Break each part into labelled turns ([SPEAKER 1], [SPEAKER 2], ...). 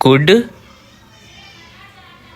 [SPEAKER 1] could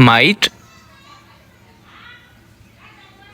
[SPEAKER 1] might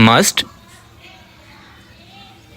[SPEAKER 1] must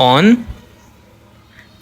[SPEAKER 1] on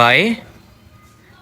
[SPEAKER 1] by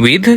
[SPEAKER 1] with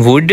[SPEAKER 1] would